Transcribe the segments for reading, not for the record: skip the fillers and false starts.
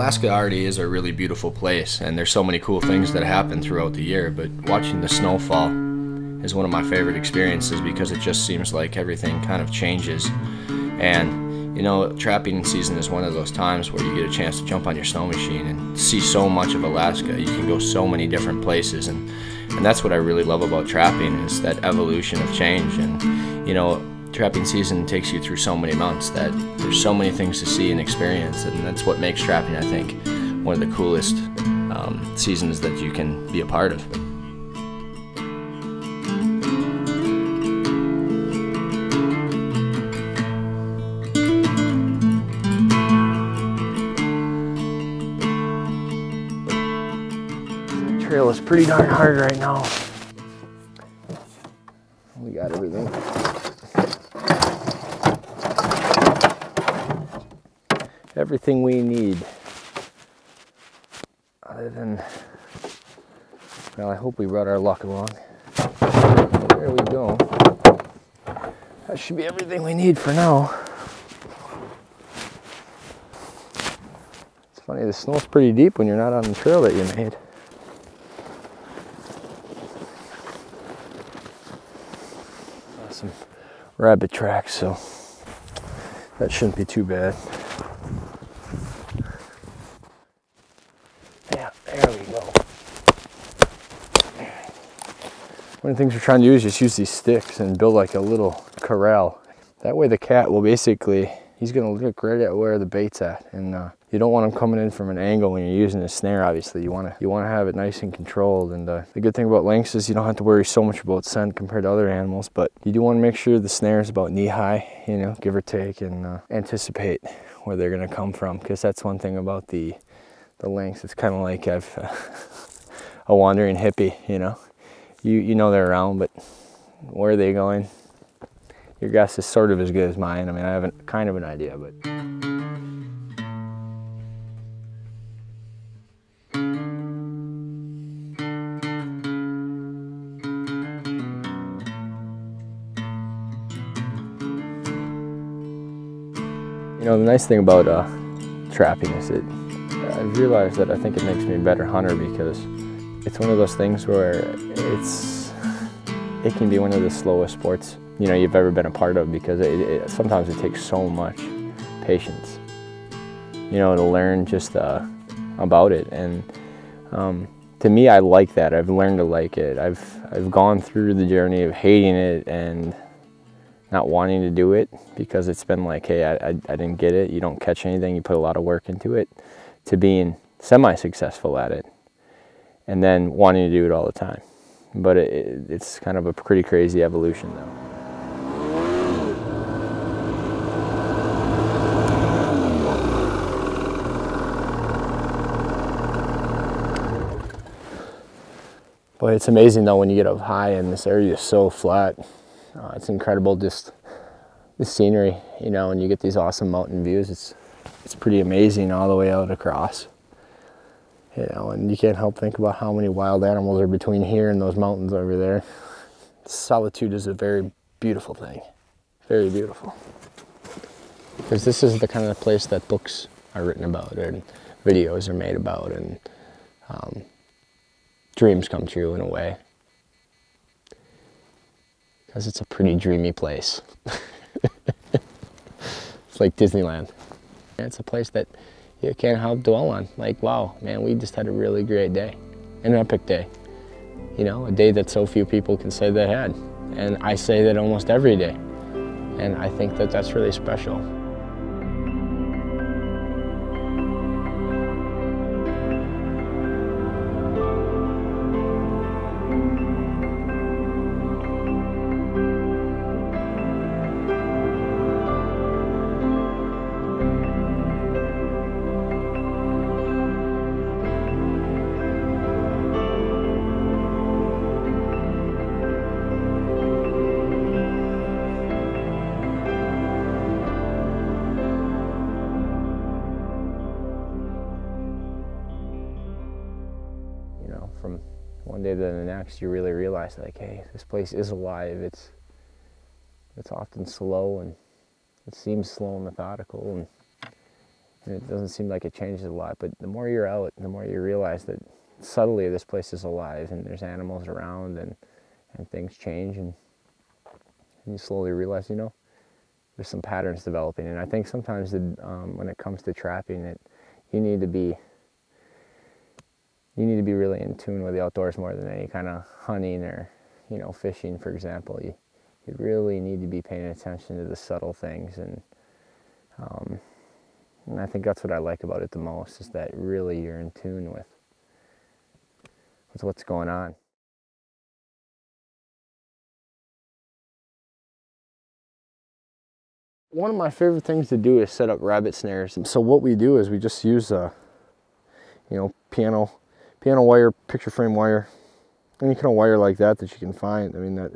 Alaska already is a really beautiful place, and there's so many cool things that happen throughout the year, but watching the snowfall is one of my favorite experiences because it just seems like everything kind of changes. And you know, trapping season is one of those times where you get a chance to jump on your snow machine and see so much of Alaska. You can go so many different places, and that's what I really love about trapping, is that evolution of change. And you know, trapping season takes you through so many months that there's so many things to see and experience, and that's what makes trapping, I think, one of the coolest seasons that you can be a part of. The trail is pretty darn hard right now. We got everything. Everything we need, other than, well, I hope we brought our luck along. There we go. That should be everything we need for now. It's funny, the snow's pretty deep when you're not on the trail that you made. Some rabbit tracks, so that shouldn't be too bad. Yeah, there we go. One of the things we're trying to do is just use these sticks and build like a little corral. That way the cat will basically, he's gonna look right at where the bait's at, and you don't want him coming in from an angle when you're using a snare. Obviously, you want to have it nice and controlled. And the good thing about lynx is you don't have to worry so much about scent compared to other animals, but you do want to make sure the snare is about knee high, you know, give or take, and anticipate where they're going to come from, because that's one thing about the lynx. It's kind of like a wandering hippie, you know. You know they're around, but where are they going? Your guess is sort of as good as mine. I mean, I have kind of an idea, but. You know, the nice thing about trapping is I've realized that I think it makes me a better hunter, because it's one of those things where it can be one of the slowest sports, you know, you've ever been a part of, because sometimes it takes so much patience, you know, to learn just about it. And to me, I like that. I've learned to like it. I've gone through the journey of hating it and not wanting to do it, because it's been like, hey, I didn't get it. You don't catch anything. You put a lot of work into it, to being semi-successful at it, and then wanting to do it all the time. But it's kind of a pretty crazy evolution, though. Boy, it's amazing though when you get up high and this area is so flat. It's incredible, just the scenery, you know, and you get these awesome mountain views. It's pretty amazing all the way out across, you know, and you can't help think about how many wild animals are between here and those mountains over there. Solitude is a very beautiful thing, very beautiful. Because this is the kind of place that books are written about and videos are made about, and dreams come true in a way. Because it's a pretty dreamy place. It's like Disneyland. It's a place that you can't help dwell on. Like, wow, man, we just had a really great day. An epic day. You know, a day that so few people can say they had. And I say that almost every day. And I think that that's really special. From one day to the next, you really realize, like, hey, this place is alive. It's often slow, and it seems slow and methodical, And it doesn't seem like it changes a lot, but the more you're out, the more you realize that subtly this place is alive and there's animals around and things change, and you slowly realize, you know, there's some patterns developing. And I think sometimes when it comes to trapping, you need to be really in tune with the outdoors more than any kind of hunting or, you know, fishing, for example. You really need to be paying attention to the subtle things, and I think that's what I like about it the most, is that really you're in tune with what's going on. One of my favorite things to do is set up rabbit snares. So what we do is we just use you know, piano wire, picture frame wire, any kind of wire like that you can find. I mean, that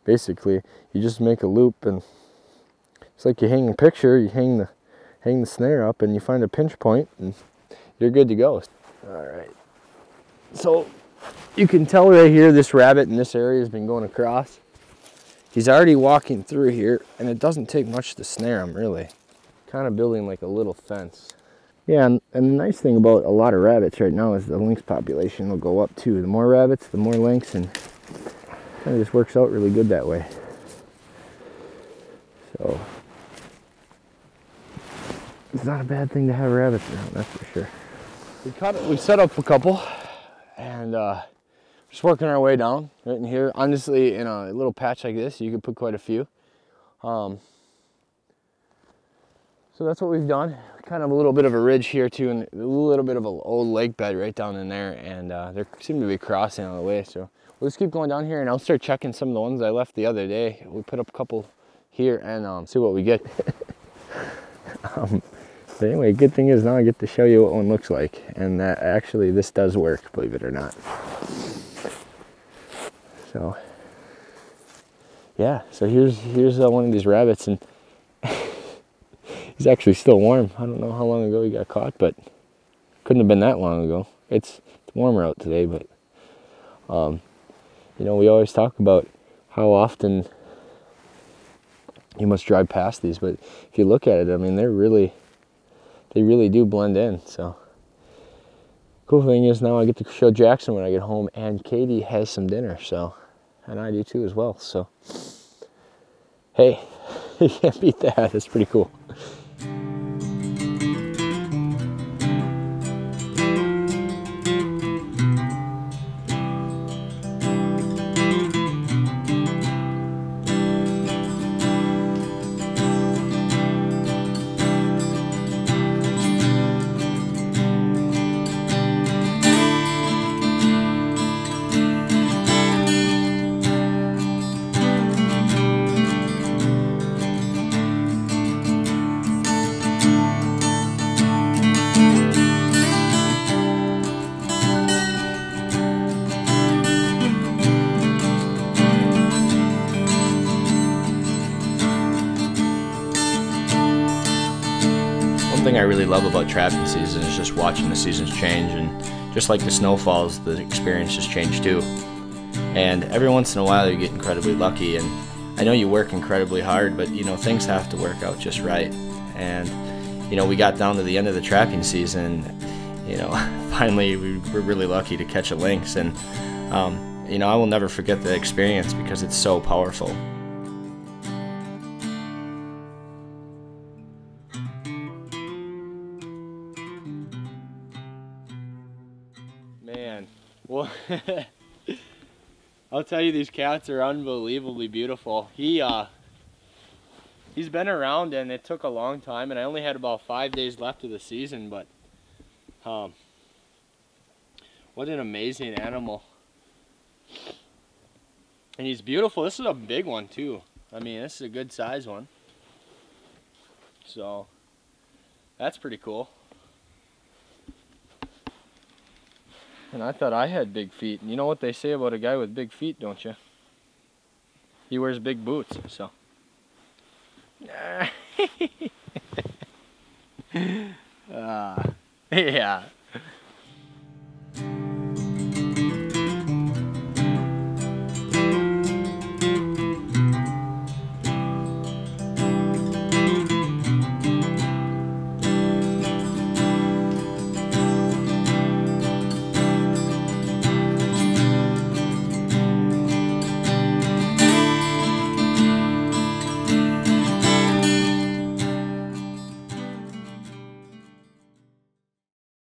basically you just make a loop, and it's like you hang a picture, you hang the snare up, and you find a pinch point, and you're good to go. All right. So you can tell right here, this rabbit in this area has been going across. He's already walking through here, and it doesn't take much to snare him, really. Kind of building like a little fence. Yeah, and the nice thing about a lot of rabbits right now is the lynx population will go up too. The more rabbits, the more lynx, and kind of just works out really good that way. So it's not a bad thing to have rabbits around, that's for sure. We set up a couple, and just working our way down right in here. Honestly, in a little patch like this, you could put quite a few. So that's what we've done. Kind of a little bit of a ridge here too, and a little bit of an old lake bed right down in there, and there seem to be crossing on the way. So we'll just keep going down here, and I'll start checking some of the ones I left the other day. We put up a couple here and see what we get. But anyway, good thing is now I get to show you what one looks like, and that actually this does work, believe it or not. So yeah, so here's one of these rabbits, and he's actually still warm. I don't know how long ago he got caught, but couldn't have been that long ago. It's warmer out today, but you know, we always talk about how often you must drive past these, but if you look at it, I mean, they really do blend in. So cool thing is now I get to show Jackson when I get home, and Katie has some dinner, so, and I do too as well. So hey, you can't beat that. It's pretty cool. One thing I really love about trapping season is just watching the seasons change, and just like the snowfalls, the experience just changed too. And every once in a while you get incredibly lucky, and I know you work incredibly hard, but you know, things have to work out just right. And you know, we got down to the end of the trapping season, you know, finally we were really lucky to catch a lynx, and you know, I will never forget the experience because it's so powerful. Man, well, I'll tell you, these cats are unbelievably beautiful. He's been around, and it took a long time, and I only had about 5 days left of the season, but what an amazing animal. And he's beautiful. This is a big one too. I mean, this is a good size one. So that's pretty cool. And I thought I had big feet. And you know what they say about a guy with big feet, don't you? He wears big boots, so. Yeah.